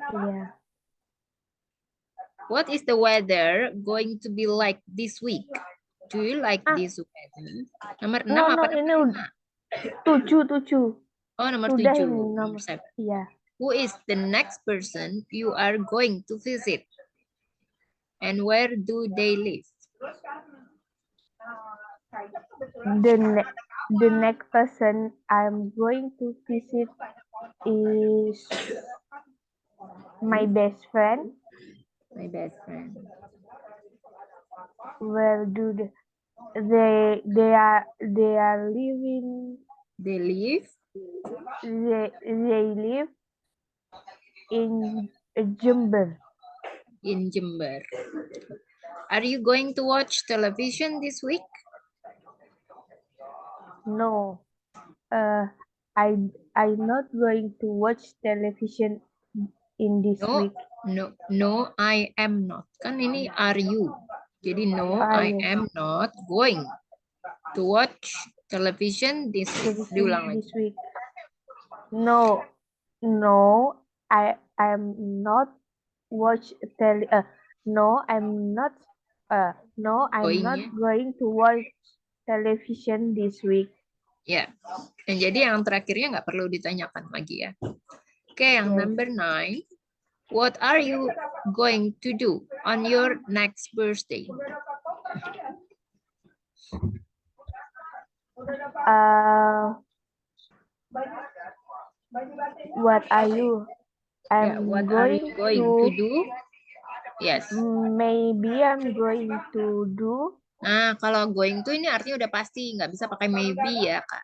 Yeah. What is the weather going to be like this week? Do you like this weather? Nomor 6 No, apa ini nomor 7. Oh, nomor Sudah 7. ini Nomor nomor. 7. Iya. Who is the next person you are going to visit? And where do they live? The next person I'm going to visit is my best friend. My best friend. Where do they are living? They live They live in Jember. in Jember. Are you going to watch television this week? No, I'm not going to watch television in this week. No, I am not. Kan ini are you. Jadi no, I Yes. am not going to watch television this week. Diulang lagi. This week. No, I'm not watch tele. No, I'm not. No, I'm not going to watch television this week. Ya, dan jadi yang terakhirnya nggak perlu ditanyakan lagi ya. Oke, yang number 9. What are you going to do on your next birthday? What are you? What are you going to do? Yes. Maybe I'm going to do. Nah, kalau going to ini artinya udah pasti, nggak bisa pakai maybe ya, Kak.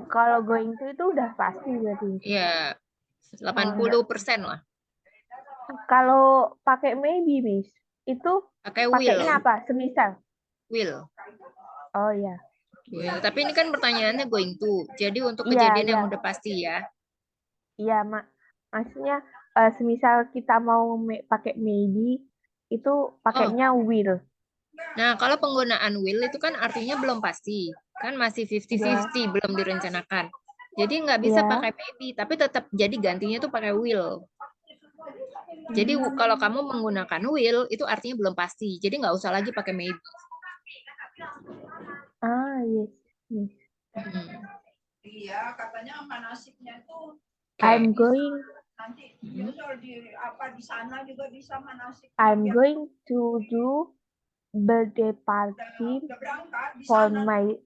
Kalau going to itu udah pasti berarti. Ya, 80% lah. Kalau pakai maybe, Miss, itu pakai will. Pakainya apa? Semisal. Will. Oh ya. Will. Tapi ini kan pertanyaannya going to. Jadi untuk kejadian yang udah pasti ya. Iya, maksudnya semisal kita mau pakai maybe, itu pakainya will. Nah, kalau penggunaan will itu kan artinya belum pasti. Kan masih 50-50, belum direncanakan. Jadi nggak bisa pakai maybe, tapi tetap jadi gantinya tuh pakai will. Jadi kalau kamu menggunakan will, itu artinya belum pasti. Jadi nggak usah lagi pakai maybe. Yes. Iya, katanya manasipnya itu I'm going nanti nyusul di sana juga bisa manasik. I'm going to do birthday party for my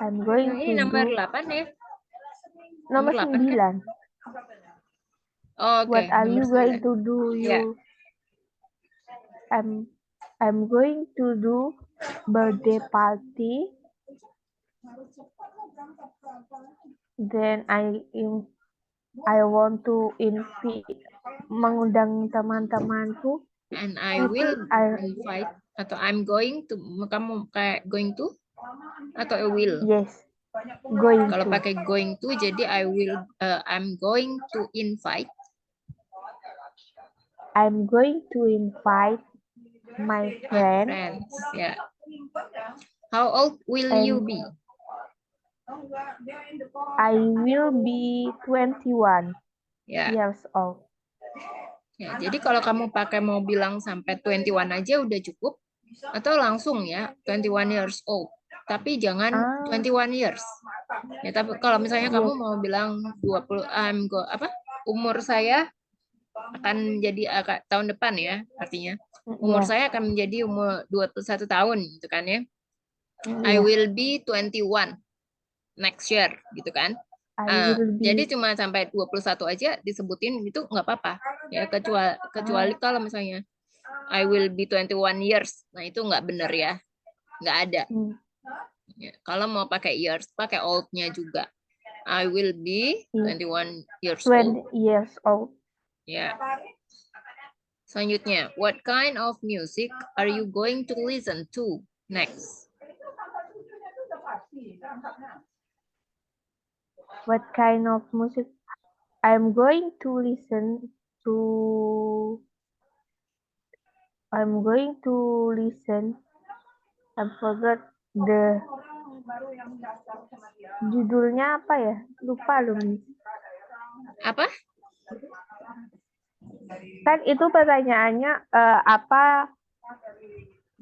I'm going to ini nomor 8 ya. Nomor 9. Oh, What are you going to do? I'm going to do birthday party. Then I want to mengundang teman-temanku. And I will invite atau I'm going to, kamu kayak going to atau I will? Yes. Going Kalau to. pakai going to jadi I'm going to invite. I'm going to invite my friends. Yeah. How old will you be? I will be 21 years old. Ya, jadi kalau kamu mau bilang sampai 21 aja udah cukup, atau langsung ya 21 years old. Tapi jangan 21 years. Ya, tapi kalau misalnya kamu mau bilang 20 umur saya akan jadi tahun depan ya, artinya umur saya akan menjadi umur 21 tahun gitu kan ya. I will be 21 next year gitu kan. Jadi cuma sampai 21 aja disebutin itu nggak apa-apa ya, kecuali kalau misalnya I will be 21 years. Nah, itu nggak benar ya. Nggak ada. Ya, kalau mau pakai years, pakai old-nya juga. I will be 21 years old. 20 years old. Ya. Selanjutnya, what kind of music are you going to listen to next? What kind of music? I'm going to listen to. I forgot Judulnya apa ya? Lupa loh, Miss. Apa? Kan itu pertanyaannya apa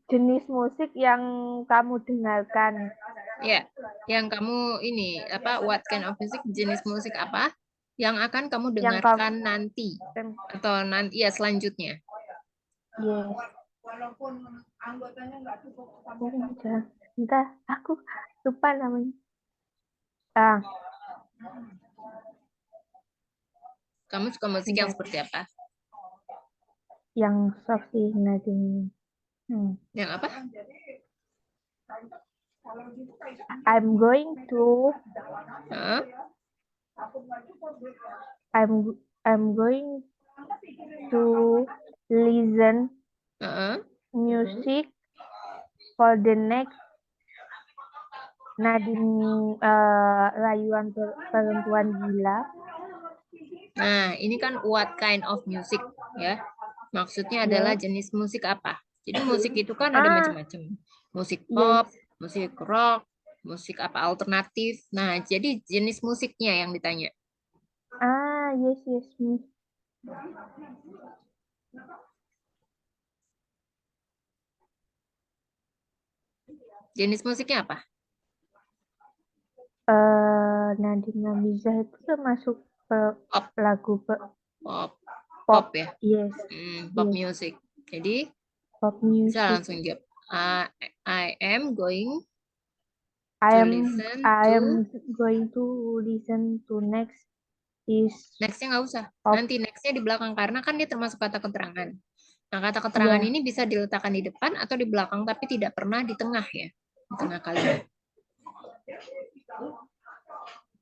jenis musik yang kamu dengarkan? Ya, yang kamu ini apa? What kind of music? Jenis musik apa yang akan kamu Yang kamu dengarkan nanti atau nanti ya selanjutnya? yes. Walaupun anggotanya nggak cukup Entah, aku lupa namanya. Ah, Kamu suka musik yang bentar. seperti apa? Yang soft sih Nadine. Yang apa? I'm going to Hah? I'm going to listen Heeh. music for the next Nadine rayuan perempuan gila. Nah, ini kan what kind of music ya. Maksudnya adalah jenis musik apa. Jadi musik itu kan ada macam-macam. Musik pop, musik rock, musik apa alternatif. Nah, jadi jenis musiknya yang ditanya. Yes. Miss. Jenis musiknya apa? Nadine Nabizah itu termasuk Pop. lagu Pop ya. Yes. Pop Yes. music. Jadi Pop bisa music. langsung jawab. I am going I to am listen to. going to listen to next is Nextnya nggak usah. pop. Nanti nextnya di belakang karena kan dia termasuk kata keterangan. Nah, kata keterangan ini bisa diletakkan di depan atau di belakang, tapi tidak pernah di tengah ya. Di tengah kalimat.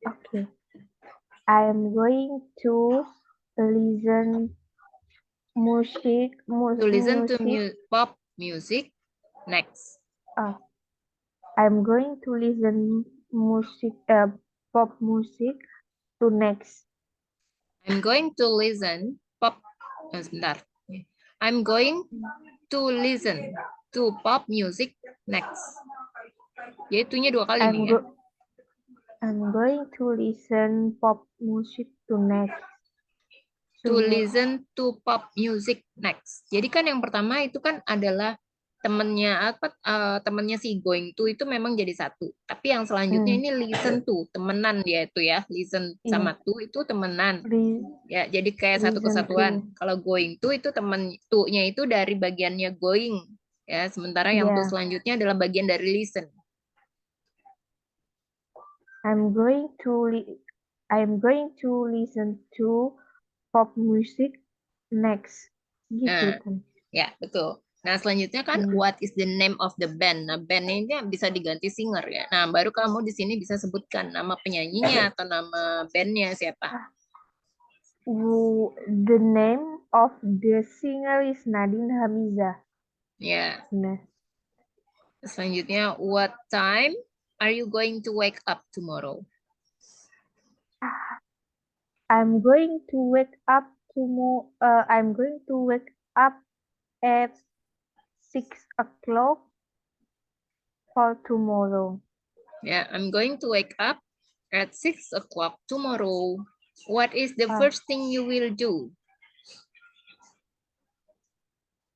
Okay. I am going to listen music. To listen to pop music next. I'm going to listen music pop music to next. I'm going to listen pop. Sebentar. I'm going to listen to pop music next. Jadi itunya dua kali nih ya. I'm going to listen pop music to next. To listen to pop music next. Jadi kan yang pertama itu kan adalah temennya apa? Temennya si going to itu memang jadi satu. Tapi yang selanjutnya ini listen to, temenan dia itu ya. Listen sama to itu temenan. Ya, jadi kayak satu kesatuan. Kalau going to itu temen to-nya itu dari bagiannya going. Ya, sementara yang to selanjutnya adalah bagian dari listen. I'm going to listen to pop music next. Gitu kan. Ya, betul. Nah, selanjutnya kan what is the name of the band? Nah, band ini bisa diganti singer ya. Nah, baru kamu di sini bisa sebutkan nama penyanyinya atau nama bandnya siapa. The name of the singer is Nadine Hamiza. Ya. Nah. Selanjutnya, what time are you going to wake up tomorrow? I'm going to wake up tomorrow. I'm going to wake up at 6 o'clock for tomorrow. Yeah, I'm going to wake up at 6 o'clock tomorrow. What is the first thing you will do?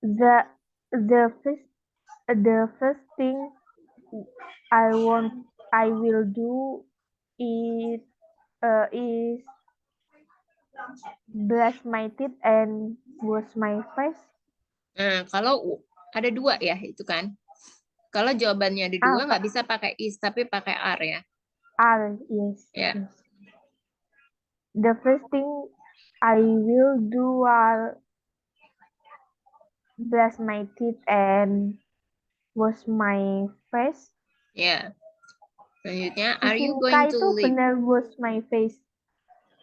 The first thing I will do is brush my teeth and wash my face. Nah, kalau ada dua ya itu kan. Kalau jawabannya ada dua nggak bisa pakai is tapi pakai are ya. Are, yes. Yeah. Yes. The first thing I will do are brush my teeth and wash my face. Ya. Selanjutnya, are you going to leave? Benar wash my face,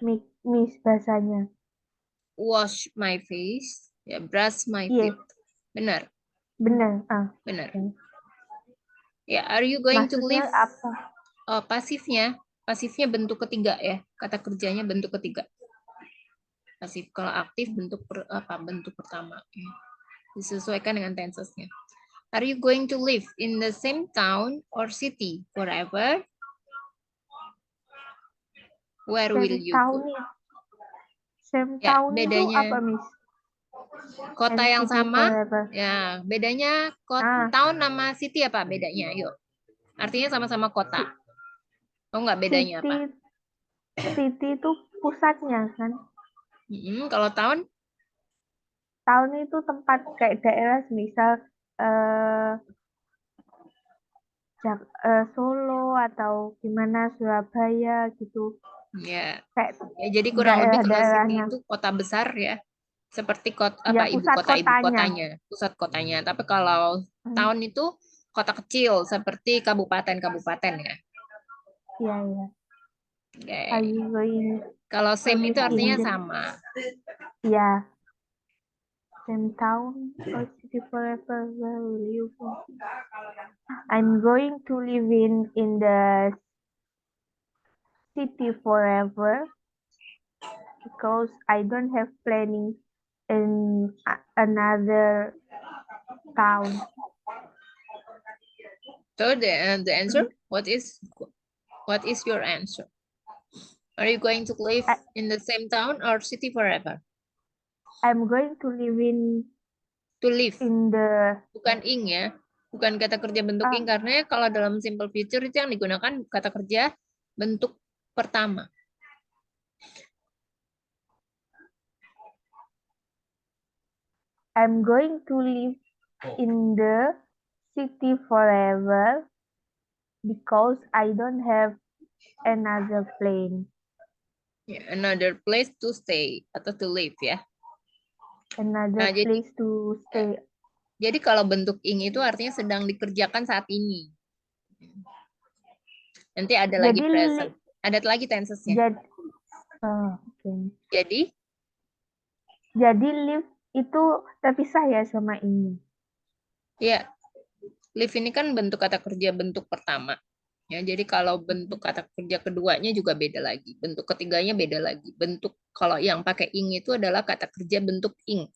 Miss bahasanya. Wash my face, ya brush my teeth. Benar. Benar. Benar. Ya, are you going to leave? Apa? Oh, pasifnya bentuk ketiga ya. Kata kerjanya bentuk ketiga. Pasif. Kalau aktif bentuk bentuk pertama. Ya. Disesuaikan dengan tensesnya. Are you going to live in the same town or city forever? Where will you go? Same Ya, town itu bedanya apa, Miss? kota And yang city sama. forever. Ya, bedanya town nama city apa bedanya? Yuk. Artinya sama-sama kota. Oh, nggak bedanya apa? City itu pusatnya kan. Kalau town? Town itu tempat kayak daerah, misal Solo atau gimana, Surabaya gitu. Ya. Kayak Ya, jadi kurang lebih kalau city daerah-daerahnya. itu kota besar ya. Seperti Ya, ibu pusat kota kotanya. pusat kotanya. Tapi kalau town itu kota kecil seperti kabupaten-kabupaten ya. Iya, iya. Okay. Kalau same itu artinya sama. Ya. Same town or city forever, where will you go? I'm going to live in the city forever because I don't have planning in another town. So the answer, what is your answer? Are you going to live in the same town or city forever? I'm going to live in the bukan ing ya, bukan kata kerja bentuk ing, karena kalau dalam simple future itu yang digunakan kata kerja bentuk pertama. I'm going to live in the city forever because I don't have another plan. Another place to stay atau to live ya. Another place to stay. Jadi kalau bentuk ing itu artinya sedang dikerjakan saat ini. Nanti ada lagi present. Ada lagi tensesnya. Jadi live itu terpisah ya sama ini. Ya, live ini kan bentuk kata kerja bentuk pertama. Ya, jadi kalau bentuk kata kerja keduanya juga beda lagi. Bentuk ketiganya beda lagi. Bentuk kalau yang pakai ing itu adalah kata kerja bentuk ing.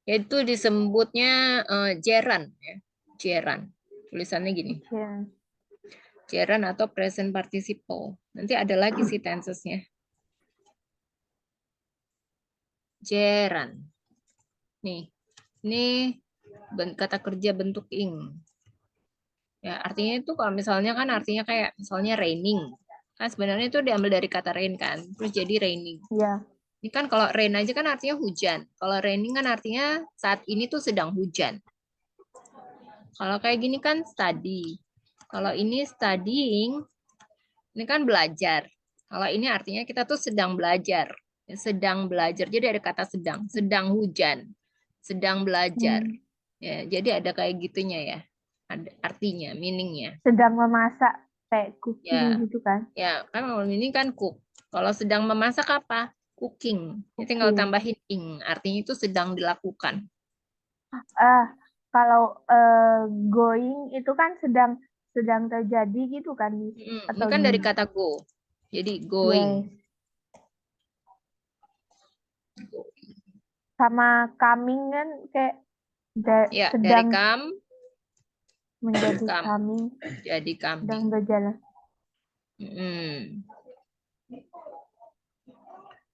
Yaitu disebutnya gerund ya. Gerund. Tulisannya gini. Gerund atau present participle. Nanti ada lagi sih tensesnya. Gerund. Nih. Ini kata kerja bentuk ing. Ya, artinya itu kalau misalnya kan artinya kayak misalnya raining. Kan sebenarnya itu diambil dari kata rain kan, terus jadi raining. Iya. Ini kan kalau rain aja kan artinya hujan. Kalau raining kan artinya saat ini tuh sedang hujan. Kalau kayak gini kan study. Kalau ini studying, ini kan belajar. Kalau ini artinya kita tuh sedang belajar. Sedang belajar. Jadi ada kata sedang hujan, sedang belajar. Ya, jadi ada kayak gitunya ya. Ada artinya, meaningnya. Sedang memasak kayak cooking gitu kan? Ya, kan kalau ini kan cook. Kalau sedang memasak apa? Cooking. Ini tinggal tambahin ing. Artinya itu sedang dilakukan. Kalau going itu kan sedang terjadi gitu kan? Ini kan dari kata go. Jadi going. Sama coming kan kayak sedang dari come menjadi coming. Jadi coming. Sedang berjalan.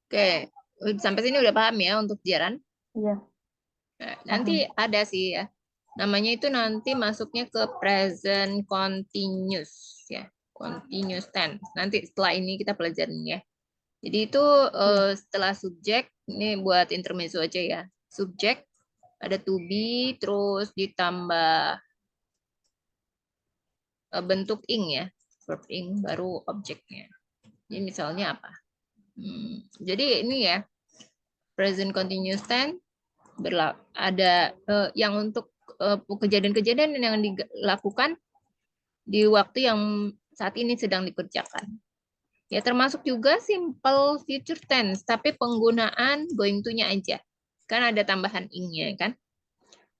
Oke, sampai sini udah paham ya untuk gerund? Iya. Nah, nanti ada sih ya. Namanya itu nanti masuknya ke present continuous ya. Continuous tense. Nanti setelah ini kita pelajarin ya. Jadi itu setelah subjek, ini buat intermezzo aja ya. Subjek, ada to be, terus ditambah bentuk ing ya. Verb ing, baru objeknya. Jadi misalnya apa? Jadi ini ya, present continuous tense, ada yang untuk kejadian-kejadian yang dilakukan di waktu yang saat ini sedang dikerjakan. Ya, termasuk juga simple future tense, tapi penggunaan going to-nya aja. Kan ada tambahan ing-nya kan?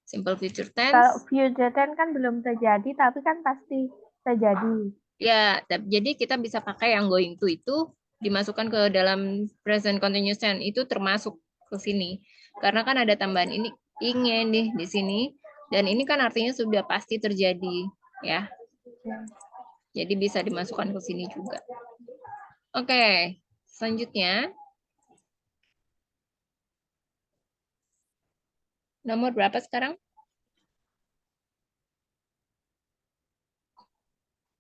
Simple future tense. Kalau future tense kan belum terjadi, tapi kan pasti terjadi. Ya, jadi kita bisa pakai yang going to itu dimasukkan ke dalam present continuous tense, itu termasuk ke sini. Karena kan ada tambahan ini ing-nya nih di sini, dan ini kan artinya sudah pasti terjadi, ya. Jadi bisa dimasukkan ke sini juga. Oke, Selanjutnya, nomor berapa sekarang?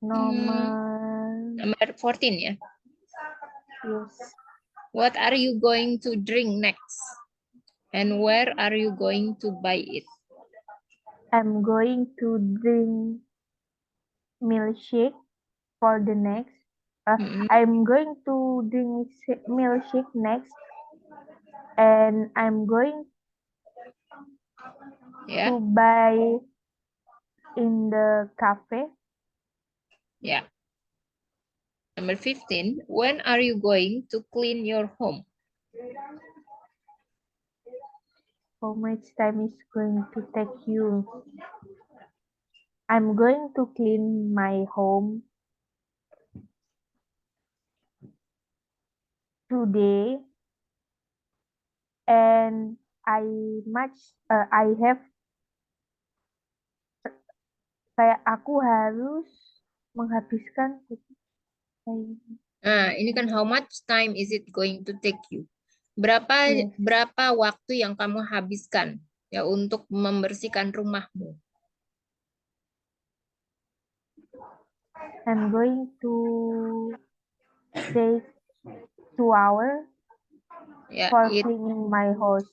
Nomor 14 ya. Yes. What are you going to drink next? And where are you going to buy it? I'm going to drink milkshake for the next. I'm going to drink milkshake next, and I'm going to buy in the cafe. Yeah. Number 15. When are you going to clean your home? How much time is going to take you? I'm going to clean my home today, and I have kayak aku harus menghabiskan. Nah, ini kan how much time is it going to take you? Berapa waktu yang kamu habiskan ya untuk membersihkan rumahmu? I'm going to take 2 hours for cleaning my house.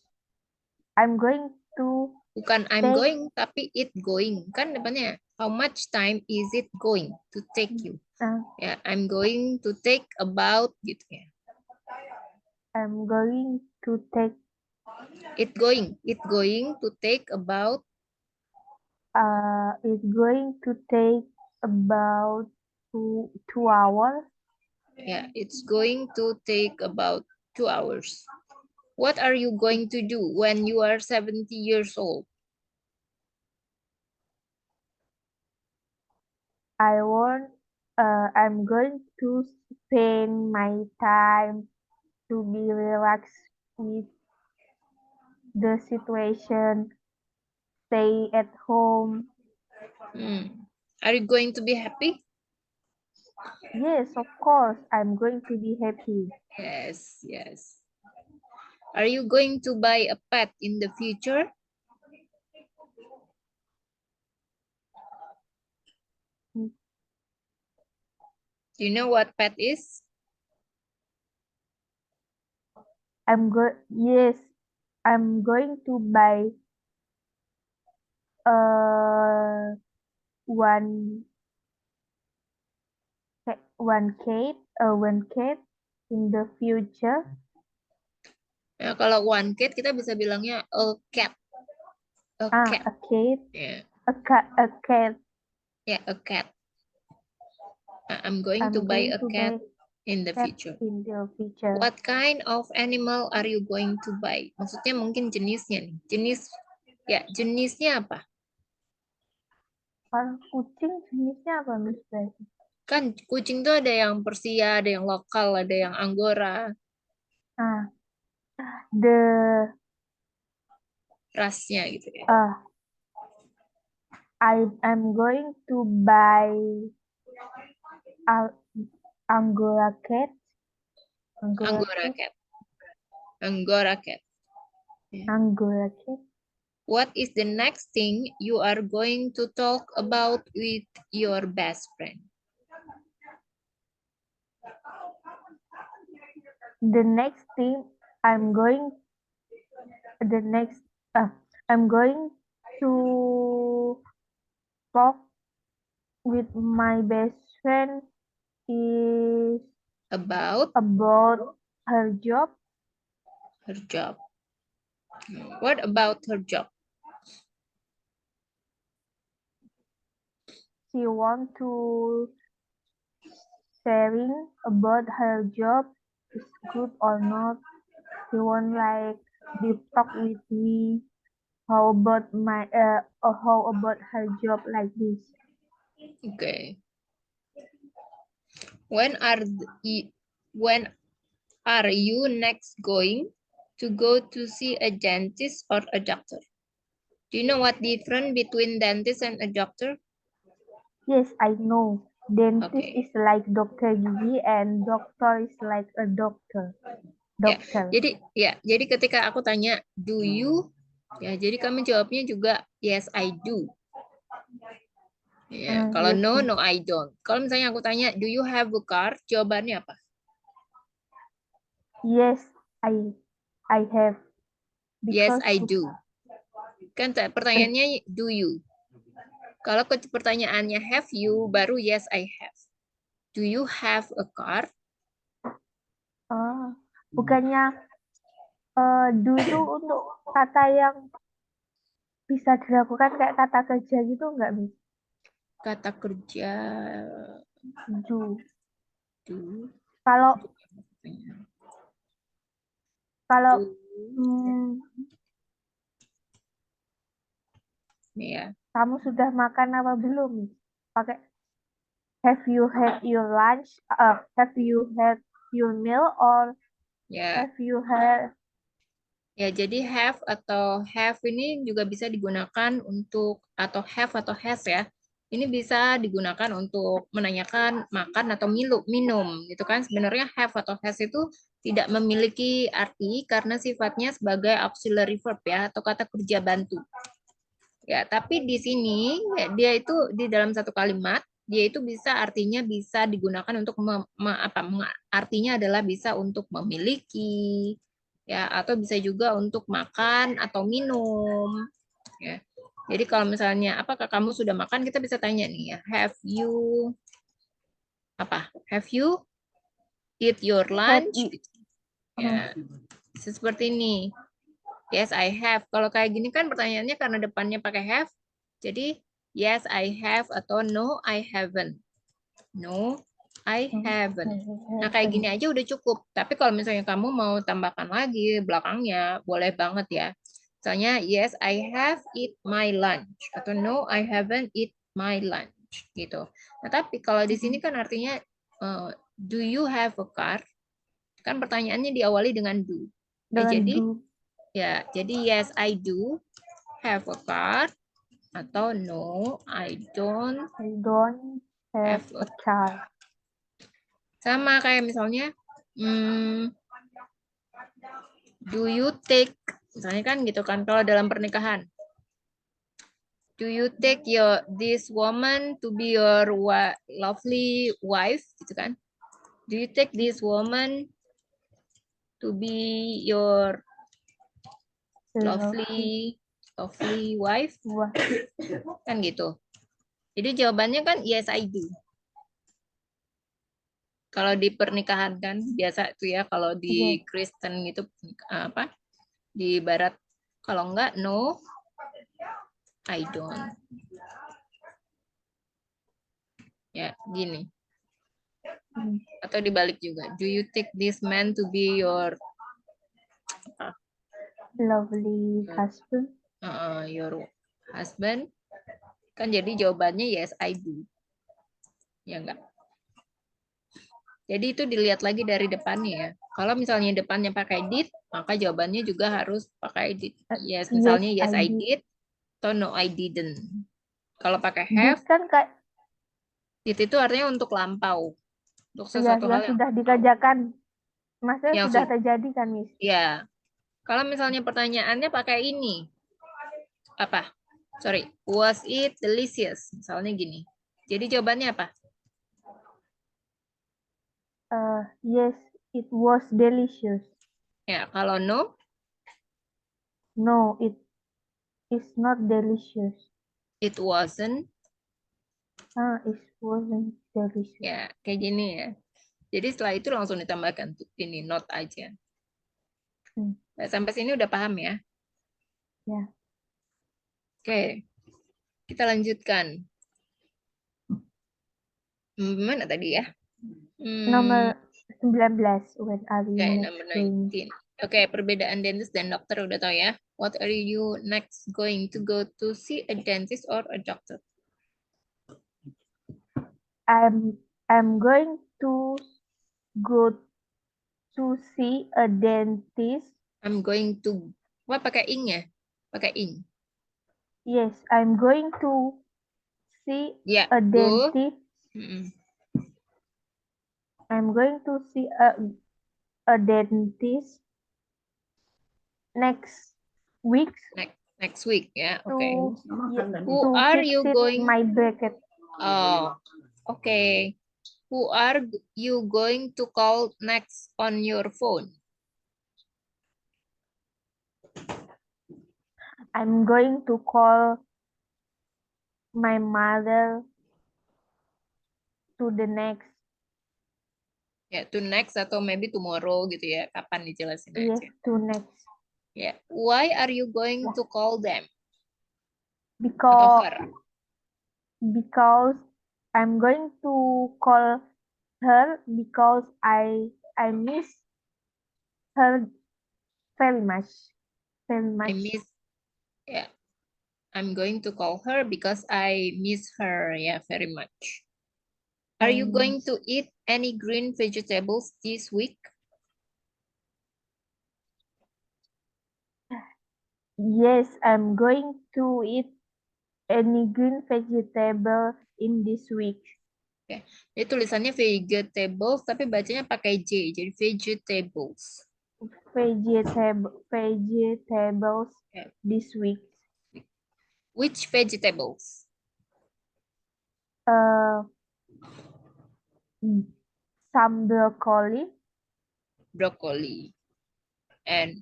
I'm going to Bukan I'm going, tapi it going. Kan depannya how much time is it going to take you? Ya, I'm going to take about gitu ya. I'm going to take It going to take about it's going to take about 2 hours. Yeah, it's going to take about 2 hours. What are you going to do when you are 70 years old? I'm going to spend my time to be relaxed with the situation, stay at home. Are you going to be happy? Yes, of course, I'm going to be happy. Yes. Are you going to buy a pet in the future? Do you know what pet is? Yes, I'm going to buy one cat in the future. Nah, kalau one cat kita bisa bilangnya a cat. A cat. Yeah. A cat. Yeah, a cat. I'm going to buy a cat in the future. What kind of animal are you going to buy? Maksudnya mungkin jenisnya nih. Jenisnya apa? Kalau kucing jenisnya apa, Miss Betty? Kan kucing tuh ada yang Persia, ada yang lokal, ada yang Angora. Rasnya gitu ya. I'm going to buy Angora cat. Angora cat. What is the next thing you are going to talk about with your best friend? The next thing I'm going to talk with my best friend is about her job. Her job. What about her job? She want to sharing about her job is good or not. She want like deep talk with me. How about her job like this? Okay. When are you next going to go to see a dentist or a doctor? Do you know what difference between dentist and a doctor? Yes, I know. Dentist Oke. is like dokter gigi and doctor is like a doctor. Ya, Dokter. jadi ketika aku tanya do you, ya jadi kamu jawabnya juga yes I do. Ya, kalau Yes, no, yes. no I don't. Kalau misalnya aku tanya do you have a car, jawabannya apa? Yes, I have. Yes Because I do. Kan pertanyaannya do you. Kalau pertanyaannya have you, baru yes I have. Do you have a car? bukannya do itu untuk kata yang bisa dilakukan kayak kata kerja gitu enggak, Miss? Kata kerja Do. do. Kalau kalau Do. Ya. kamu sudah makan apa belum, Miss? Pakai have you had your lunch? Have you had your meal or Ya. have you had Ya, jadi have atau have ini juga bisa digunakan untuk atau have atau has ya. Ini bisa digunakan untuk menanyakan makan atau minum gitu kan. Sebenarnya have atau has itu tidak memiliki arti karena sifatnya sebagai auxiliary verb ya atau kata kerja bantu. Ya, tapi di sini ya, dia itu di dalam satu kalimat dia itu bisa artinya bisa digunakan untuk artinya adalah bisa untuk memiliki ya atau bisa juga untuk makan atau minum ya. Jadi kalau misalnya apakah kamu sudah makan, kita bisa tanya nih ya, have you eat your had lunch you? ya, seperti ini. Yes I have. Kalau kayak gini kan pertanyaannya karena depannya pakai have, jadi yes I have atau no I haven't. No I haven't. Nah, kayak gini aja udah cukup. Tapi kalau misalnya kamu mau tambahkan lagi belakangnya, boleh banget ya. Misalnya, yes, I have eat my lunch. Atau no, I haven't eat my lunch. Gitu. Nah, tapi kalau di sini kan artinya, do you have a car? Kan pertanyaannya diawali dengan do. Dengan do. Jadi yes, I do have a car. Atau no, I don't have a car. Sama kayak misalnya, do you take, misalnya kan gitu kan, kalau dalam pernikahan, do you take this woman to be your lovely wife, gitu kan? Do you take this woman to be your lovely wife? Kan gitu. Jadi jawabannya kan yes I do. Kalau di pernikahan kan biasa tuh ya, kalau di Kristen gitu di barat, kalau enggak no I don't. Ya, gini. Atau dibalik juga. Do you take this man to be your lovely husband? Your husband? Kan jadi jawabannya yes I do. Ya enggak? Jadi itu dilihat lagi dari depannya ya. Kalau misalnya depannya pakai did, maka jawabannya juga harus pakai did. Yes, misalnya yes I did atau no I didn't. Kalau pakai have, kan kayak did itu artinya untuk lampau. Untuk sesuatu hal yang sudah dikerjakan. Maksudnya yang sudah terjadi kan, Miss? Ya. Kalau misalnya pertanyaannya pakai ini. Was it delicious? Misalnya gini. Jadi jawabannya apa? Yes, it was delicious. Ya, kalau no? No, it is not delicious. It wasn't. It wasn't delicious. Ya, kayak gini ya. Jadi setelah itu langsung ditambahkan ini not aja. Nah, sampai sini udah paham ya? Ya. Oke. Kita lanjutkan. Mana tadi ya? Nomor 19. When are you next Number going? 19. Oke, perbedaan dentist dan dokter udah tahu ya. What are you next going to go to see a dentist or a doctor? I'm going to go to see a dentist. I'm going to. Wah, pakai ing ya? Pakai ing. Yes, I'm going to see Ya, a dentist. Mm-mm. I'm going to see a dentist next week Next week ya. to Oke. Who to are fix you it going? my bracket. Oh, okay. Who are you going to call next on your phone? I'm going to call my mother to the next. Ya, to next atau maybe tomorrow gitu ya. Kapan dijelasin Yes, aja. to next. Ya, why are you going to call them? Atau Because her? because I'm going to call her because I miss her very much. Very I much. miss, ya. I'm going to call her because I miss her, ya, very much. Are you going to eat any green vegetables this week? Yes, I'm going to eat any green vegetable in this week. Ini tulisannya vegetables, tapi bacanya pakai J, jadi vegetables. Vegetables Okay. this week. Which vegetables? Some broccoli. Broccoli. And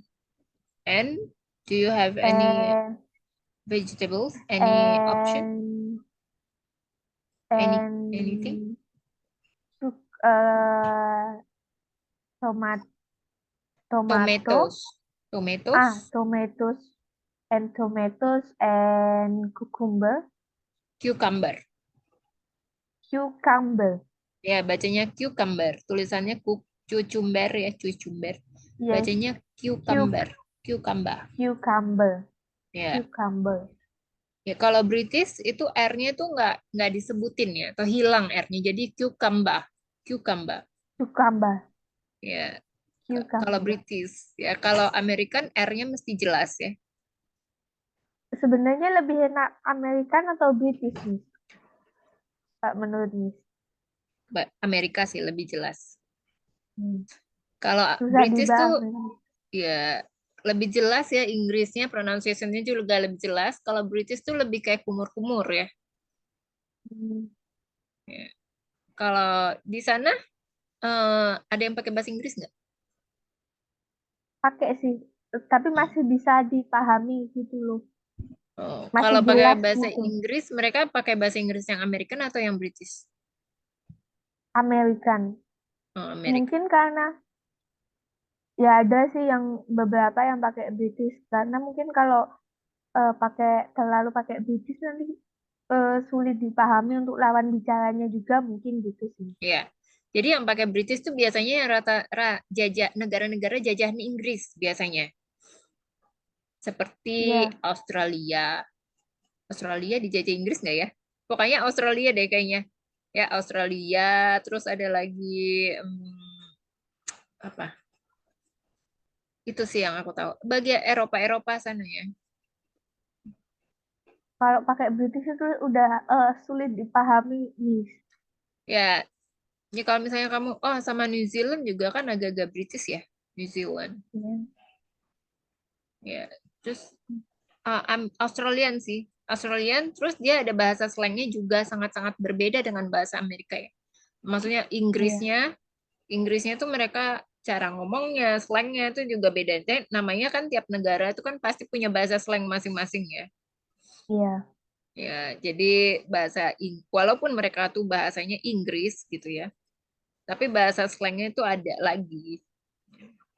do you have any vegetables? Any option? Anything? Tomato. Tomatoes. Tomatoes and cucumber. Cucumber. Ya, bacanya cucumber. Tulisannya cucumber ya, cucumber. Yes. Bacanya cucumber. Cucumber. Ya. Cucumber. Ya, kalau British itu R-nya itu nggak disebutin ya, atau hilang R-nya. Jadi cucumber. Cucumber. Ya. Cucumber. Kalau British. Ya, kalau American R-nya mesti jelas ya. Sebenarnya lebih enak American atau British, Miss? Pak, menurut Miss? Amerika sih lebih jelas. Kalau Susah British tuh dibahas. ya lebih jelas ya, Inggrisnya pronunciation-nya juga lebih jelas. Kalau British tuh lebih kayak kumur-kumur ya. Ya. Kalau di sana ada yang pakai bahasa Inggris nggak? Pakai sih, tapi masih bisa dipahami gitu loh. Oh, Masih kalau pakai jelas bahasa gitu. Inggris, mereka pakai bahasa Inggris yang American atau yang British? American. Oh, American. Mungkin karena ya ada sih yang beberapa yang pakai British, karena mungkin kalau terlalu pakai British nanti sulit dipahami untuk lawan bicaranya juga, mungkin gitu sih. Ya. Jadi yang pakai British tuh biasanya yang negara-negara jajahan Inggris biasanya. Seperti Iya. Australia. Australia dijajah Inggris nggak ya? Pokoknya Australia deh kayaknya. Ya, Australia, terus ada lagi apa? Itu sih yang aku tahu. Bagian Eropa sana ya. Kalau pakai British itu udah sulit dipahami, Miss. Ya, ya kalau misalnya kamu sama New Zealand juga kan agak-agak British ya, New Zealand. Iya. Ya, terus Australian sih. Australian, terus dia ada bahasa slangnya juga sangat-sangat berbeda dengan bahasa Amerika ya. Maksudnya Inggrisnya tuh mereka cara ngomongnya, slangnya itu juga beda. Dan namanya kan tiap negara itu kan pasti punya bahasa slang masing-masing ya. Iya. Ya, jadi walaupun mereka tuh bahasanya Inggris gitu ya, tapi bahasa slangnya itu ada lagi.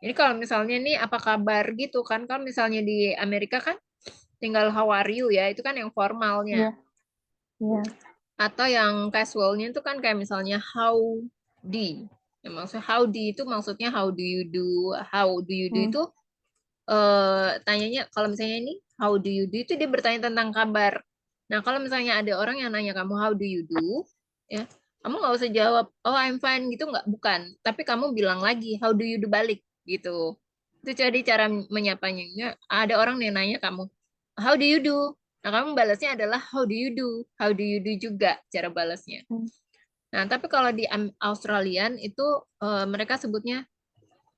Ini kalau misalnya nih apa kabar gitu kan, kalau misalnya di Amerika kan tinggal how are you ya, itu kan yang formalnya. Iya. Iya. Atau yang casualnya itu kan kayak misalnya howdy. Ya, maksudnya howdy itu maksudnya how do you do. How do you do itu tanyanya kalau misalnya ini how do you do itu dia bertanya tentang kabar. Nah, kalau misalnya ada orang yang nanya kamu how do you do, ya, kamu nggak usah jawab oh I'm fine gitu, nggak, bukan. Tapi kamu bilang lagi how do you do balik gitu. Itu jadi cara menyapanya. Ya, ada orang yang nanya kamu how do you do. Nah, kamu balasnya adalah how do you do. How do you do juga cara balasnya. Nah, tapi kalau di Australian itu mereka sebutnya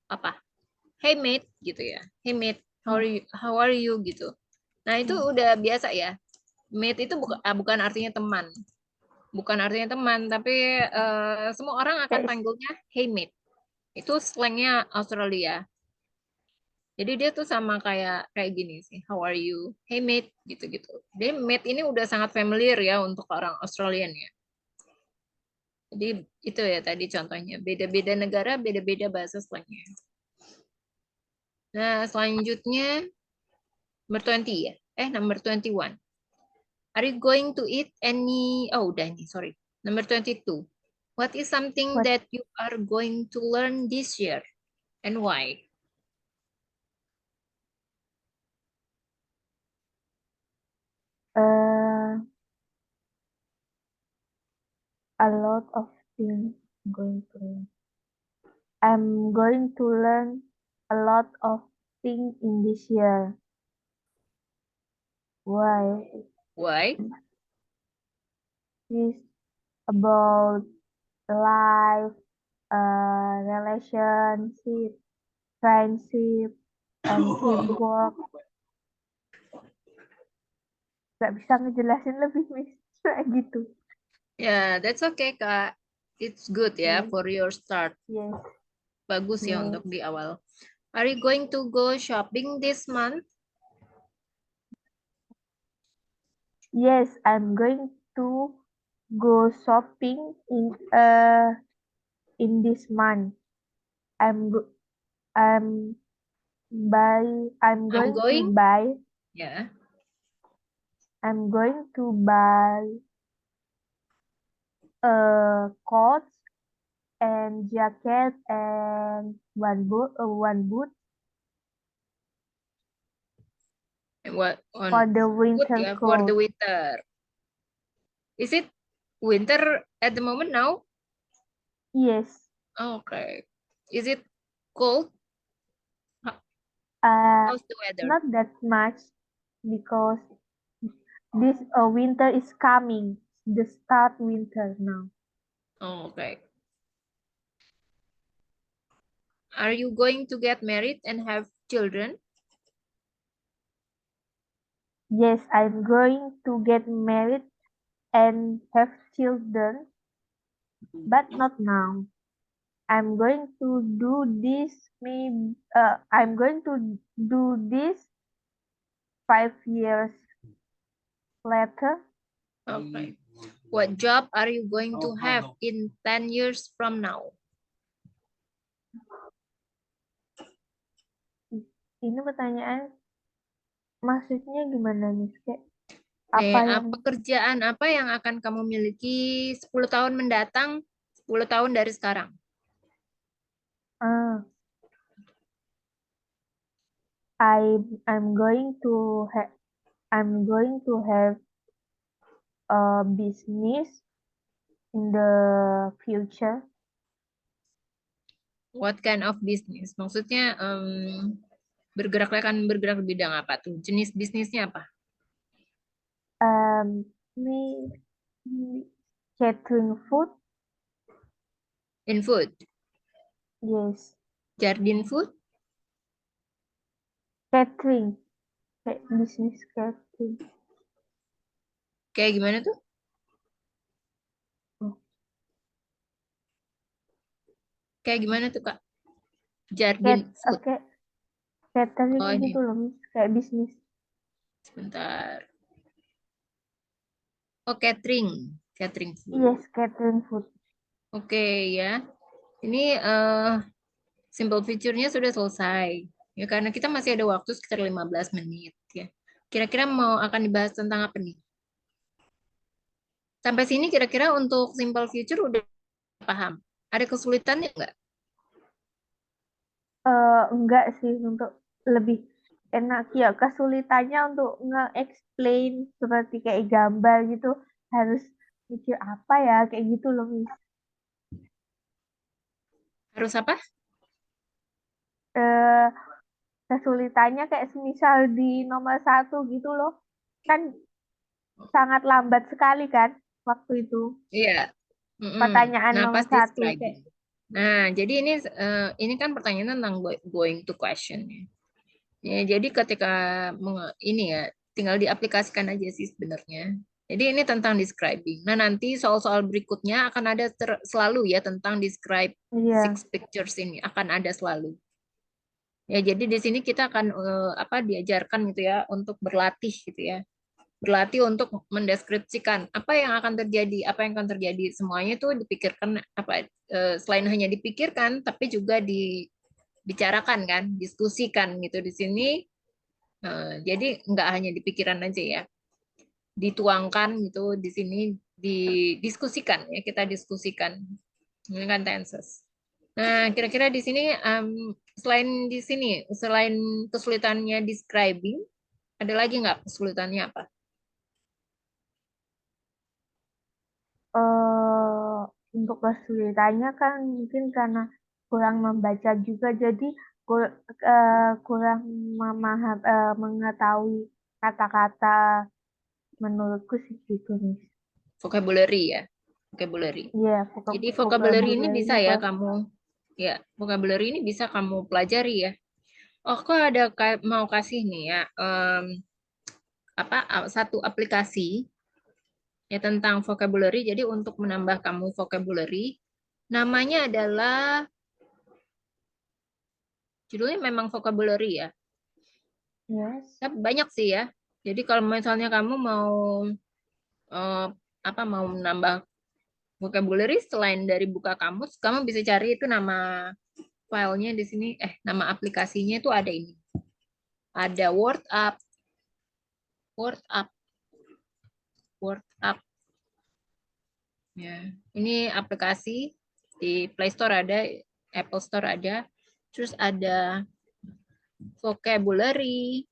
apa? Hey mate gitu ya. Hey mate, how are you gitu. Nah, itu udah biasa ya. Mate itu bukan artinya teman. Bukan artinya teman, tapi semua orang akan Kayak panggilnya hey mate. Itu slangnya Australia. Jadi dia tuh sama kayak kayak gini sih. How are you? Hey mate gitu-gitu. Jadi mate ini udah sangat familiar ya untuk orang Australian ya. Jadi itu ya tadi contohnya. Beda-beda negara, beda-beda bahasa slangnya. Nah, selanjutnya number 20 ya. Number 21. Are you going to eat any... Oh, udah nih, sorry. Number 22. What is something what that you are going to learn this year and why? uh, a lot of things going to learn. I'm going to learn a lot of things in this year. Why? Why? It's about life, relationship, friendship, and teamwork. Gak bisa ngejelasin lebih, Miss. Kayak gitu. Yeah, that's okay, Kak. It's good ya Yes, for your start. yes, Bagus ya yes. untuk di awal. Are you going to go shopping this month? Yes, I'm going to go shopping in this month. I'm go I'm I'm I'm going to going? buy Ya. I'm going to buy coats and jacket and one boot What on for the good winter ya for the coat. winter. Is it winter at the moment now? Yes. Okay. Is it cold? Uh, How's the weather? Not that much because this winter is coming. The start winter now. Oh, okay. Are you going to get married and have children? Yes, I'm going to get married and have children, but not now. I'm going to do this. I'm going to do this 5 years later. Okay. What job are you going to have in 10 years from now? Ini pertanyaan maksudnya gimana nih? Kayak apa yang Pekerjaan apa yang akan kamu miliki 10 tahun mendatang, 10 tahun dari sekarang? ah I'm going to have a business in the future. What kind of business? Maksudnya bergerak di bidang apa tuh? Jenis bisnisnya apa? Me catering food. In food, Yes, jardin food, catering. Kayak bisnis catering. kayak gimana tuh? Oh, Kayak gimana tuh, Kak? Jardin food. Oke, catering Oh, gitu ini. loh, Miss. Kayak bisnis. Sebentar. Oh, catering. Catering food. Yes, catering food. Oke, ya. Ini simple feature-nya sudah selesai. Ya, karena kita masih ada waktu sekitar 15 menit. Ya. Kira-kira mau akan dibahas tentang apa nih? Sampai sini kira-kira untuk simple future udah paham. Ada kesulitannya nggak? Enggak sih, untuk lebih enak ya. Kesulitannya untuk nge-explain seperti kayak gambar gitu. Harus mikir apa ya, kayak gitu loh, Miss. Harus apa? Eh, Kesulitannya kayak semisal di nomor 1 gitu loh. Kan sangat lambat sekali kan waktu itu. Iya. pertanyaan Nah, nomor pas 1 kayak. describing. Nah, jadi ini kan pertanyaan tentang going to question ya. Ya, jadi ketika ini ya, tinggal diaplikasikan aja sih sebenarnya. Jadi ini tentang describing. Nah, nanti soal-soal berikutnya akan ada selalu ya tentang describe Iya. 6 pictures ini akan ada selalu. Ya, jadi di sini kita akan diajarkan gitu ya untuk berlatih gitu ya. Berlatih untuk mendeskripsikan apa yang akan terjadi, apa yang akan terjadi. Semuanya itu dipikirkan selain hanya dipikirkan tapi juga dibicarakan kan, diskusikan gitu di sini. Jadi nggak hanya di pikiran aja ya, dituangkan gitu di sini, didiskusikan ya, kita diskusikan. Ini kan tenses. Nah, kira-kira di sini selain kesulitannya describing, ada lagi nggak kesulitannya apa? eh untuk kesulitannya kan mungkin karena kurang membaca juga, jadi kurang mengetahui kata-kata, menurutku sih gitu nih. Vocabulary ya, vocabulary. Iya, Jadi vocabulary ini bisa vocabulary-nya ya kamu, ya vocabulary ini bisa kamu pelajari ya. Oh, kok ada mau kasih nih ya, satu aplikasi ya tentang vocabulary. Jadi untuk menambah kamu vocabulary, namanya adalah, judulnya memang vocabulary ya. yes. Tapi banyak sih ya. Jadi kalau misalnya kamu mau eh, mau menambah vocabulary selain dari buka kamus, kamu bisa cari itu nama filenya di sini. Nama aplikasinya itu ada ini. Ada Word Up, Word Up, Word Up. Ya, ini aplikasi di Play Store ada, Apple Store ada. Terus ada vocabulary,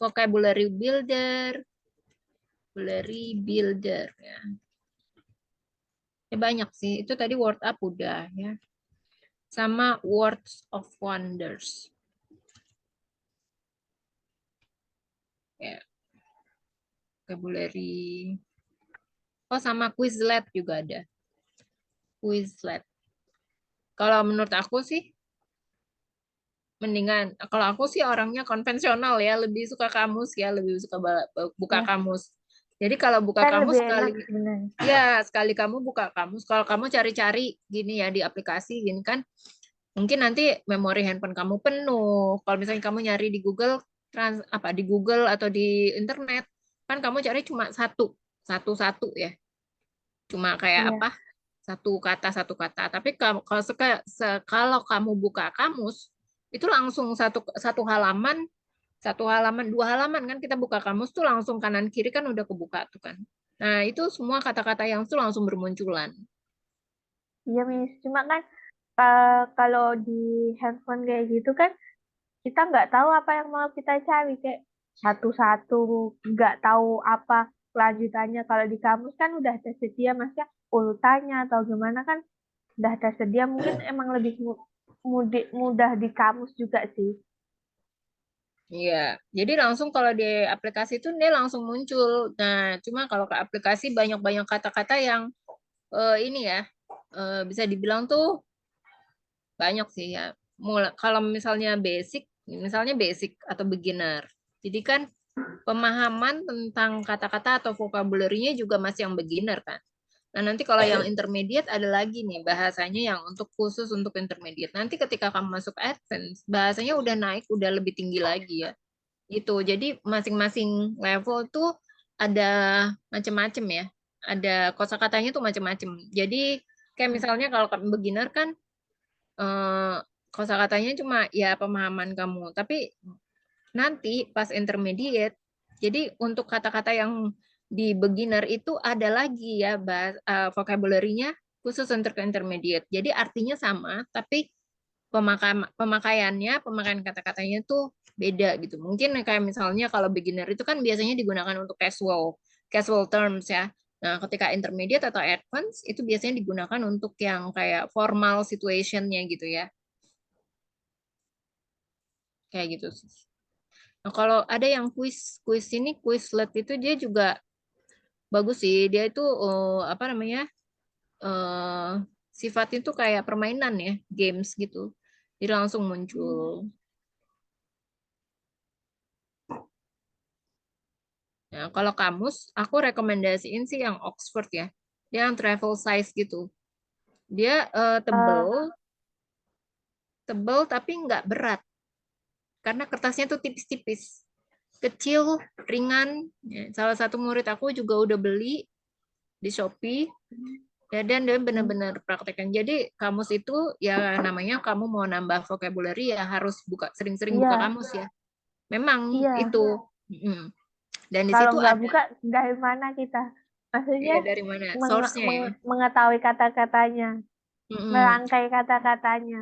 vocabulary builder, vocabulary builder ya. Ya banyak sih. Itu tadi word up udah ya. Sama words of wonders. Ya, vocabulary. Oh, sama Quizlet juga ada. Quizlet. Kalau menurut aku sih mendingan, kalau aku sih orangnya konvensional ya, lebih suka kamus ya, lebih suka buka Ya, kamus. Jadi kalau buka kan kamus lebih sekali, enak sebenarnya. ya sekali kamu buka kamus, kalau kamu cari-cari gini ya di aplikasi gini kan, mungkin nanti memori handphone kamu penuh. Kalau misalnya kamu nyari di Google, di Google atau di internet, kan kamu cari cuma satu-satu ya, cuma kayak Iya. satu kata. Tapi kalau kamu buka kamus, itu langsung satu halaman, dua halaman kan kita buka kamus tuh langsung kanan kiri kan udah kebuka tuh kan. Nah, itu semua kata-kata yang tuh langsung bermunculan. Iya, Miss. Cuma kan kalau di handphone kayak gitu kan kita nggak tahu apa yang mau kita cari, kayak satu-satu, nggak tahu apa kelanjutannya. Kalau di kamus kan udah tersedia, maksudnya urutannya atau gimana kan udah tersedia, mungkin emang lebih mudah di kamus juga sih. Iya, jadi langsung kalau di aplikasi itu dia langsung muncul. Nah, cuma kalau ke aplikasi banyak-banyak kata-kata yang ini ya, bisa dibilang tuh banyak sih ya. Kalau misalnya basic atau beginner. Jadi kan pemahaman tentang kata-kata atau vocabulary-nya juga masih yang beginner kan. Nah, nanti kalau yang intermediate ada lagi nih bahasanya yang khusus untuk intermediate. Nanti ketika kamu masuk advance, bahasanya udah naik, udah lebih tinggi lagi ya. Gitu. Jadi masing-masing level tuh ada macam-macam ya. Ada kosakatanya tuh macam-macam. Jadi kayak misalnya kalau kamu beginner kan eh, kosakatanya cuma ya pemahaman kamu. Tapi nanti pas intermediate, jadi untuk kata-kata yang di beginner itu ada lagi ya vocabulary-nya khusus untuk intermediate. Jadi artinya sama, tapi pemakaian kata-katanya tuh beda gitu. Mungkin kayak misalnya kalau beginner itu kan biasanya digunakan untuk casual terms ya. Nah, ketika intermediate atau advance itu biasanya digunakan untuk yang kayak formal situation-nya gitu ya. Kayak gitu sih. Nah, kalau ada yang kuis ini Quizlet itu dia juga bagus sih. Dia itu apa namanya? eh, sifat itu kayak permainan ya, games gitu. Jadi langsung muncul. Nah, kalau kamus, aku rekomendasiin sih yang Oxford ya. Dia yang travel size gitu. Dia Eh, tebel, tebel tapi nggak berat. Karena kertasnya tuh tipis-tipis. Kecil, ringan. Ya, salah satu murid aku juga udah beli di Shopee. Ya, dan dia benar-benar praktekkan. Jadi kamus itu ya namanya kamu mau nambah vocabulary ya harus buka sering-sering buka iya, kamus ya. Memang iya. itu. Mm-mm. Dan di Kalau situ nggak ada buka, dari mana kita? Maksudnya ya dari mana source-nya ya. mengetahui kata-katanya, Mm-mm. merangkai kata-katanya.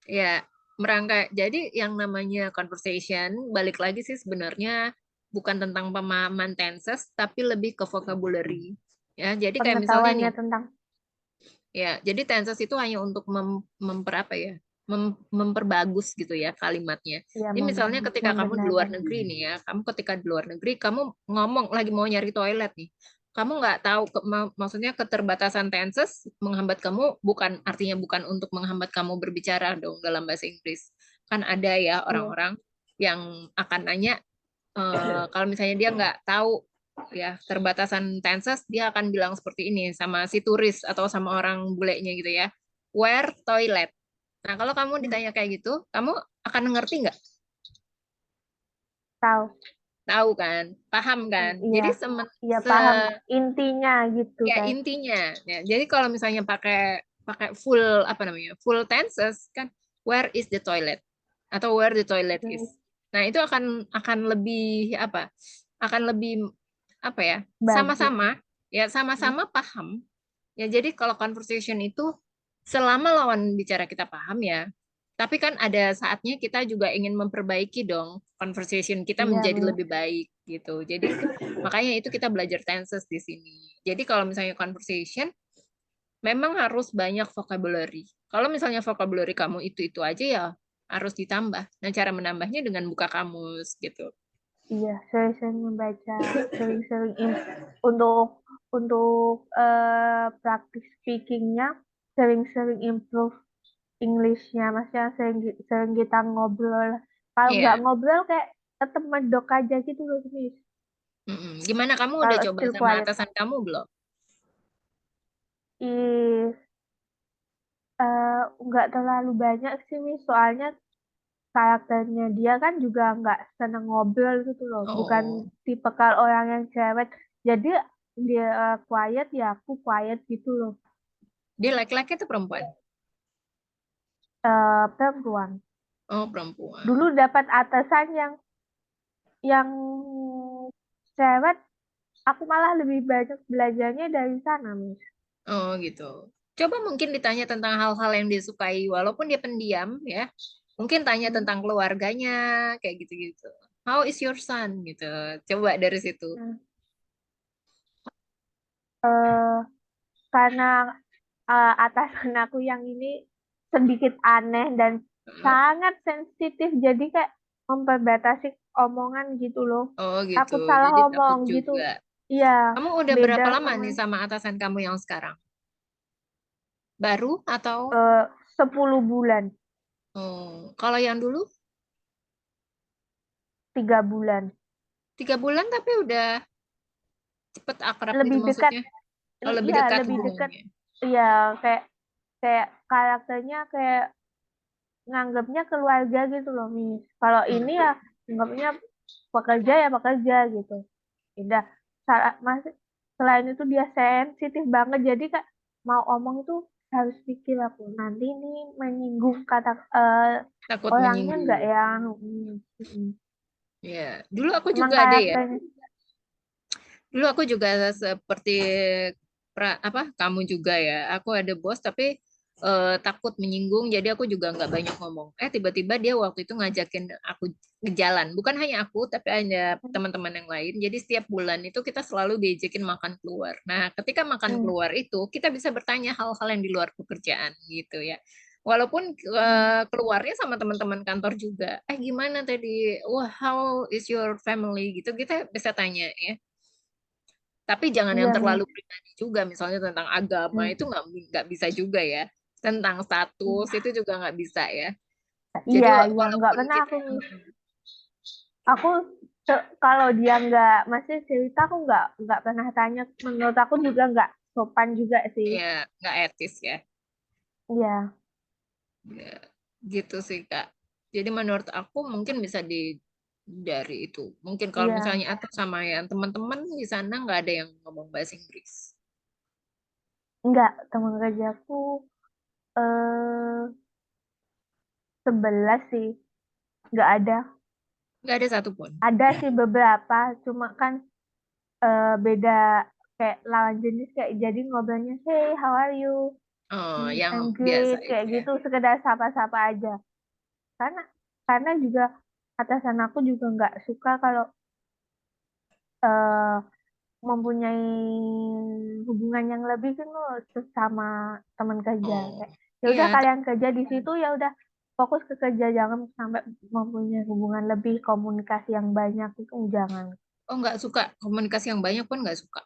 Ya, merangkai. Jadi yang namanya conversation balik lagi sih sebenarnya bukan tentang pemahaman tenses tapi lebih ke vocabulary. Ya, jadi kayak misalnya Pengetahuannya nih, tentang, ya, jadi tenses itu hanya untuk memper apa ya? Memperbagus gitu ya kalimatnya. ya, Jadi misalnya ketika kamu di luar membenarkan. negeri nih ya, kamu ketika di luar negeri kamu ngomong lagi mau nyari toilet nih. Kamu nggak tahu maksudnya keterbatasan tenses menghambat kamu bukan artinya bukan untuk menghambat kamu berbicara dong dalam bahasa Inggris. Kan ada ya Iya, orang-orang yang akan nanya kalau misalnya dia nggak tahu ya terbatasan tenses dia akan bilang seperti ini sama si turis atau sama orang bulenya gitu ya, where toilet. Nah kalau kamu ditanya kayak gitu kamu akan ngerti nggak? tahu. Tahu kan, paham kan, Iya, jadi iya se paham intinya gitu ya kan. intinya ya, jadi kalau misalnya pakai pakai full apa namanya full tenses kan, where is the toilet atau where the toilet is. Nah itu akan lebih apa, akan lebih apa ya, Bagus. sama-sama ya sama-sama paham ya. Jadi kalau conversation itu selama lawan bicara kita paham ya, tapi kan ada saatnya kita juga ingin memperbaiki dong conversation kita Iya, menjadi Miss. lebih baik gitu. Jadi makanya itu kita belajar tenses di sini. Jadi kalau misalnya conversation memang harus banyak vocabulary. Kalau misalnya vocabulary kamu itu aja ya harus ditambah. Nah, cara menambahnya dengan buka kamus gitu. Iya, sering-sering membaca, sering-sering untuk praktis speakingnya, sering-sering improve Englishnya, maksudnya sering kita ngobrol. Kalau nggak Iya. ngobrol kayak tetap medok aja gitu loh, Miss. Mm-mm. Gimana kamu udah Kalau coba still sama quiet. atasan kamu belum? Ih, nggak terlalu banyak sih, Miss. Soalnya karakternya dia kan juga nggak seneng ngobrol gitu loh. Bukan Oh, tipe kalau orang yang cerewet. Jadi dia quiet ya aku quiet gitu loh. dia laki-laki atau perempuan? Perempuan. Oh, perempuan. Dulu dapat atasan yang cerewet, aku malah lebih banyak belajarnya dari sana, Miss. Oh, gitu. Coba mungkin ditanya tentang hal-hal yang disukai, walaupun dia pendiam ya. Mungkin tanya Hmm. tentang keluarganya, kayak gitu-gitu. How is your son? Gitu. Coba dari situ. Nah, eh, karena atasan aku yang ini sedikit aneh dan sangat sensitif, jadi kayak memperbatasi omongan gitu loh. Oh, gitu. Takut salah Jadi omong takut gitu. juga. Iya, Kamu udah beda berapa lama sama nih sama atasan kamu yang sekarang? Baru atau? eh, 10 bulan, Oh, kalau yang dulu 3 bulan. 3 bulan tapi udah cepet akrab gitu Lebih dekat, maksudnya. Oh, lebih iya dekat lebih dekat. hubungannya. Iya, kayak kayak karakternya kayak nganggapnya keluarga gitu loh, Miss. Kalau ini Hmm. ya nganggapnya pekerja ya pekerja gitu. Udah, masih selain itu dia sensitif banget, jadi kak mau omong itu harus pikir aku nanti ini menyinggung kata Takut orangnya nggak menyinggung. ya. Ya, dulu aku Emang juga ada ya. karakternya. Dulu aku juga seperti apa kamu juga ya. Aku ada bos tapi takut menyinggung, jadi aku juga nggak banyak ngomong. Tiba-tiba dia waktu itu ngajakin aku ke jalan. Bukan hanya aku, tapi ada teman-teman yang lain. Jadi setiap bulan itu kita selalu diajakin makan keluar. Nah, ketika makan Hmm, keluar itu kita bisa bertanya hal-hal yang di luar pekerjaan gitu ya. Walaupun hmm. keluarnya sama teman-teman kantor juga. Gimana tadi? Wah, how is your family gitu. Kita bisa tanya ya. Tapi jangan yang Iya, terlalu Miss. pribadi juga, misalnya tentang agama Hmm. itu nggak bisa juga ya. Tentang status itu juga nggak bisa ya. Jadi Iya, iya, nggak walaupun pernah kita, aku, Miss. Aku kalau dia nggak masih cerita, aku nggak pernah tanya. Menurut aku juga nggak sopan juga sih. ya nggak etis ya. Iya, Ya, gitu sih Kak. Jadi menurut aku mungkin bisa dari itu. Mungkin kalau iya, misalnya atau sama yang teman-teman di sana nggak ada yang ngomong bahasa Inggris. nggak. Teman kerjaku eh 11 sih, nggak ada. Nggak ada satupun. Ada sih beberapa, cuma kan beda kayak lawan jenis, kayak jadi ngobrolnya hey how are you. Oh, yang I'm biasa great itu kayak ya. gitu, sekedar sapa-sapa aja. Karena karena juga atasan aku juga nggak suka kalau eh, mempunyai hubungan yang lebih kan loh sama teman kerja. Oh, Kayak, ya iya. udah kalian kerja di situ, ya udah fokus ke kerja, jangan sampai mempunyai hubungan lebih, komunikasi yang banyak itu jangan. Oh, nggak suka komunikasi yang banyak pun nggak suka.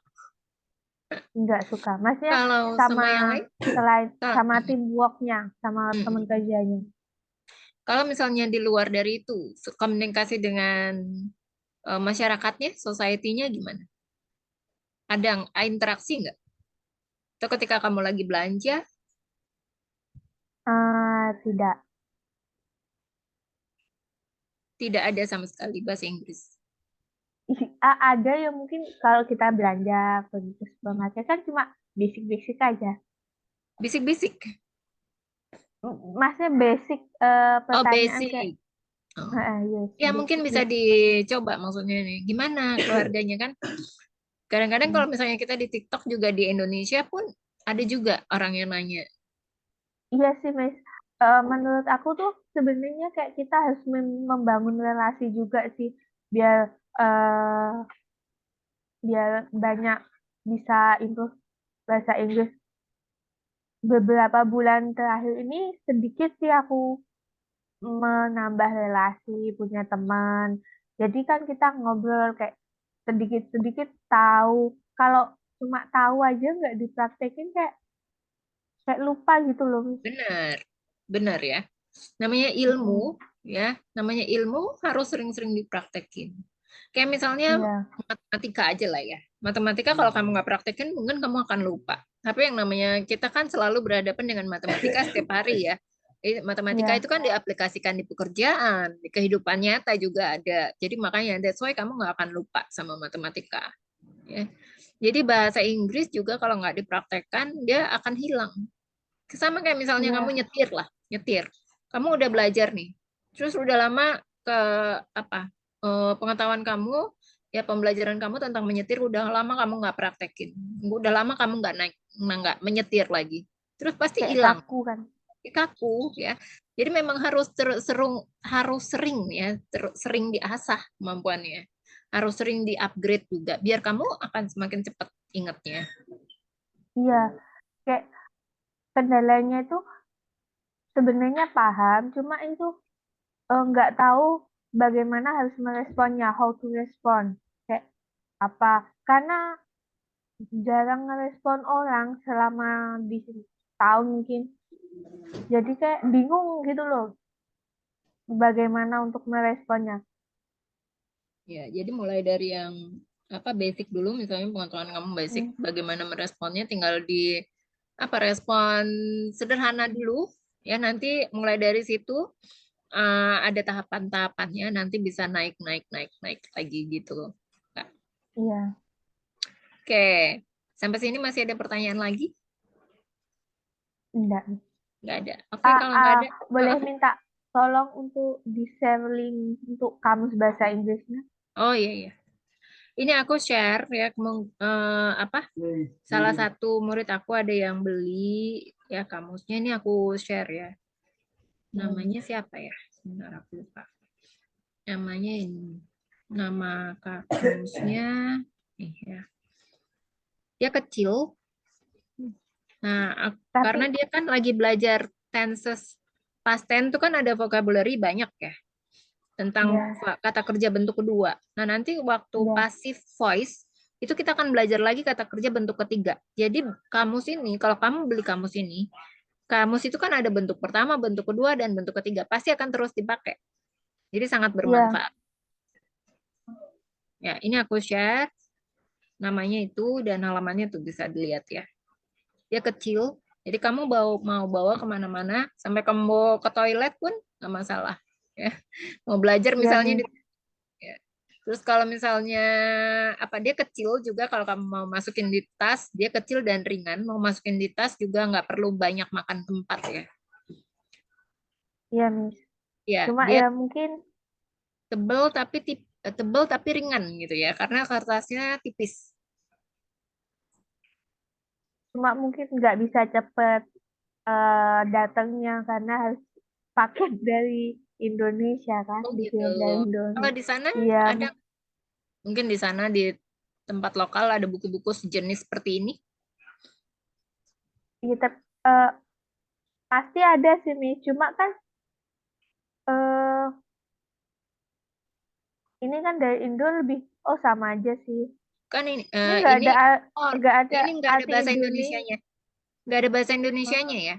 Nggak suka maksudnya Kalau sama, sama yang lain, selain Kak, sama teamworknya sama teman mm-mm. kerjanya. Kalau misalnya di luar dari itu, komunikasi dengan masyarakatnya, society-nya gimana? Ada interaksi nggak? Atau ketika kamu lagi belanja, Tidak. tidak ada sama sekali bahasa Inggris. Ada yang mungkin kalau kita belanja pergi ke supermarket kan cuma basic-basic aja. Bisik-bisik. Maksudnya basic, Oh, pertanyaan kayak basic. Oh. yes, Ya, mungkin basic bisa basic. dicoba maksudnya nih. Gimana keluarganya kan? Kadang-kadang Hmm. kalau misalnya kita di TikTok juga di Indonesia pun ada juga orang yang nanya. Iya sih, Miss. Menurut aku tuh sebenarnya kayak kita harus membangun relasi juga sih, biar eh, biar banyak bisa improve bahasa Inggris. Beberapa bulan terakhir ini sedikit sih aku menambah relasi, punya teman. Jadi kan kita ngobrol kayak sedikit-sedikit tahu. Kalau cuma tahu aja nggak dipraktekin, kayak kayak lupa gitu loh, Miss. Benar, benar ya. Namanya Mm-mm. ilmu, ya. Namanya ilmu harus sering-sering dipraktekin. Kayak misalnya Iya, matematika aja lah ya. Matematika kalau kamu nggak praktekin, mungkin kamu akan lupa. Tapi yang namanya kita kan selalu berhadapan dengan matematika setiap hari ya. Matematika itu iya, kan diaplikasikan di pekerjaan, di kehidupan nyata juga ada. Jadi makanya that's why kamu nggak akan lupa sama matematika. Ya. Jadi bahasa Inggris juga kalau nggak dipraktekkan, dia akan hilang. Sama kayak misalnya kamu iya, nyetir lah, nyetir. Kamu udah belajar nih, terus udah lama ke apa pengetahuan kamu, ya pembelajaran kamu tentang menyetir udah lama kamu nggak praktekin, udah lama kamu nggak menyetir lagi, terus pasti kayak hilang, kaku kan. kaku ya. Jadi memang harus sering ya, sering diasah kemampuannya, harus sering di-upgrade juga, biar kamu akan semakin cepat ingatnya. Iya, kayak kendalanya itu sebenarnya paham, cuma itu nggak tahu bagaimana harus meresponnya, how to respond. Kayak apa? Karena jarang ngerespon orang selama di tahun mungkin. Jadi kayak bingung gitu loh, bagaimana untuk meresponnya. Ya, jadi mulai dari yang apa basic dulu, misalnya pengetahuan kamu basic, Hmm. bagaimana meresponnya, tinggal di apa respon sederhana dulu, ya nanti mulai dari situ ada tahapan-tahapannya, nanti bisa naik naik naik naik lagi gitu. Kak. Iya, Oke, sampai sini masih ada pertanyaan lagi? enggak. Nggak ada. Oke, kalau nggak ada, Boleh minta tolong untuk di-share link untuk kamus bahasa Inggrisnya? oh iya iya. Ini aku share ya, apa? Salah satu murid aku ada yang beli ya kamusnya, ini aku share ya. Hmm. Namanya siapa ya? Sebentar aku lupa. Namanya ini. Nama kamusnya ya. Dia kecil. Nah, karena Tapi dia kan lagi belajar tenses past tense itu kan ada vocabulary banyak ya tentang ya, kata kerja bentuk kedua. Nah, nanti waktu ya, passive voice itu kita akan belajar lagi kata kerja bentuk ketiga. Jadi kamus ini, kalau kamu beli kamus ini, kamus itu kan ada bentuk pertama, bentuk kedua, dan bentuk ketiga. Pasti akan terus dipakai. Jadi sangat Iya. bermanfaat. Ya, ini aku share. Namanya itu dan halamannya tuh bisa dilihat ya. Dia kecil, jadi kamu mau bawa kemana-mana, sampai kamu mau ke toilet pun nggak masalah. Ya. Mau belajar Iya misalnya nih. ya. Terus kalau misalnya apa dia kecil juga kalau kamu mau masukin di tas, dia kecil dan ringan. Mau masukin di tas juga nggak perlu banyak makan tempat ya. Iya nih. Ya, Cuma dia ya mungkin tebel tapi ringan gitu ya, karena kertasnya tipis. cuma mungkin nggak bisa cepet datangnya karena harus paket dari Indonesia kan, Oh gitu. dikirim dari Kalau Indonesia. di sana Iya, ada mungkin di sana di tempat lokal ada buku-buku sejenis seperti ini. iya, pasti ada sih Mi. Cuma kan eh ini kan dari Indo lebih, oh sama aja sih. Kan ini Ini oh nggak ada ini nggak ada arti bahasa Indonesia. Indonesianya. Nggak ada bahasa Indonesianya ya.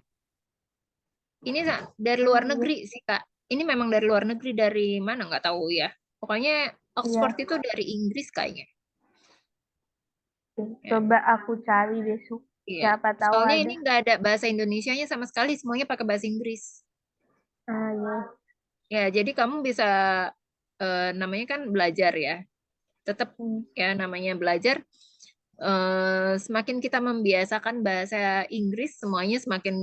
Ini dari Oh luar iya, negeri sih Kak. Ini memang dari luar negeri, dari mana nggak tahu ya. Pokoknya Oxford iya. itu dari Inggris kayaknya. Ya, Coba aku cari besok. iya. Siapa tahu Soalnya ada. ini nggak ada bahasa Indonesianya sama sekali, semuanya pakai bahasa Inggris. Ah iya. Ya, jadi kamu bisa namanya kan belajar ya. Tetap Hmm, ya namanya belajar. Semakin kita membiasakan bahasa Inggris, semuanya semakin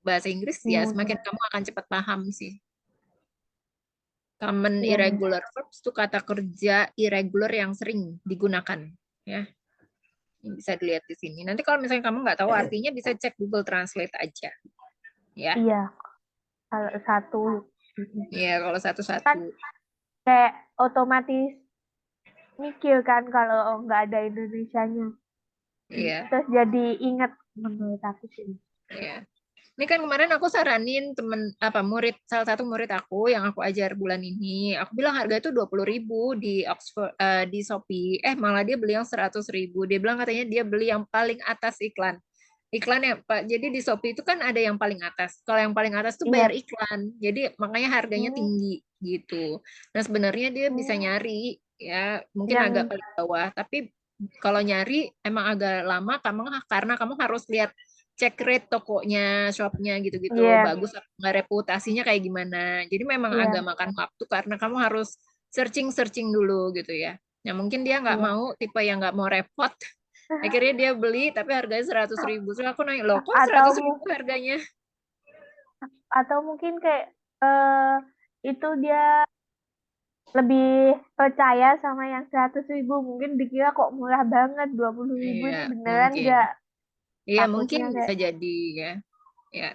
bahasa Inggris ya, semakin mudah. kamu akan cepat paham sih. Common Iya nih. irregular verbs itu kata kerja irregular yang sering digunakan. Ya, ini bisa dilihat di sini. Nanti kalau misalnya kamu nggak tahu artinya, bisa cek Google Translate aja. Ya, Iya, kalau satu. ya kalau Kan satu-satu. kayak otomatis mikir kan kalau nggak ada Indonesianya. Iya, Terus jadi ingat menurut aku sih. iya. Ini kan kemarin aku saranin temen apa murid salah satu murid aku yang aku ajar bulan ini. Aku bilang harga itu 20.000 di Oxford di Shopee. Malah dia beli yang 100.000. Dia bilang katanya dia beli yang paling atas iklan. Iklan ya Pak. Jadi di Shopee itu kan ada yang paling atas. Kalau yang paling atas tuh bayar Iya. iklan. Jadi makanya harganya Hmm, tinggi gitu. Nah sebenarnya dia bisa hmm. nyari ya mungkin Yang agak paling bawah. Tapi kalau nyari emang agak lama kamu karena kamu harus lihat cek rate tokonya, shopnya gitu-gitu iya, bagus apa nggak, reputasinya kayak gimana. Jadi memang agak iya, makan waktu karena kamu harus searching dulu gitu ya. Nah mungkin dia nggak iya. mau tipe yang nggak mau repot. Akhirnya dia beli tapi harganya 100.000. Terus aku nanya loh kok Atau 100.000 harganya? atau mungkin kayak eh itu dia lebih percaya sama yang 100.000, mungkin dikira kok murah banget, 20.000 Iya ini beneran mungkin. nggak, Iya mungkin takutnya bisa kayak jadi ya. Ya.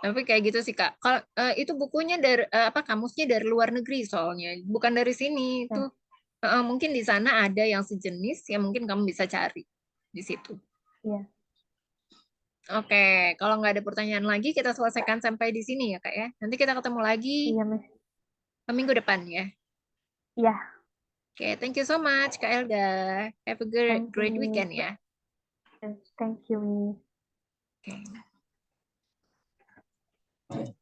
Tapi kayak gitu sih Kak. Kalau itu bukunya dari apa kamusnya dari luar negeri soalnya, bukan dari sini. Itu ya, mungkin di sana ada yang sejenis yang mungkin kamu bisa cari di situ. iya, Oke, kalau nggak ada pertanyaan lagi, kita selesaikan sampai di sini ya Kak ya. Nanti kita ketemu lagi iya Mas, minggu depan ya. iya, Oke, thank you so much Kak Elda. Have a great, thank you great weekend Miss. ya. Thank you Miss. Oke.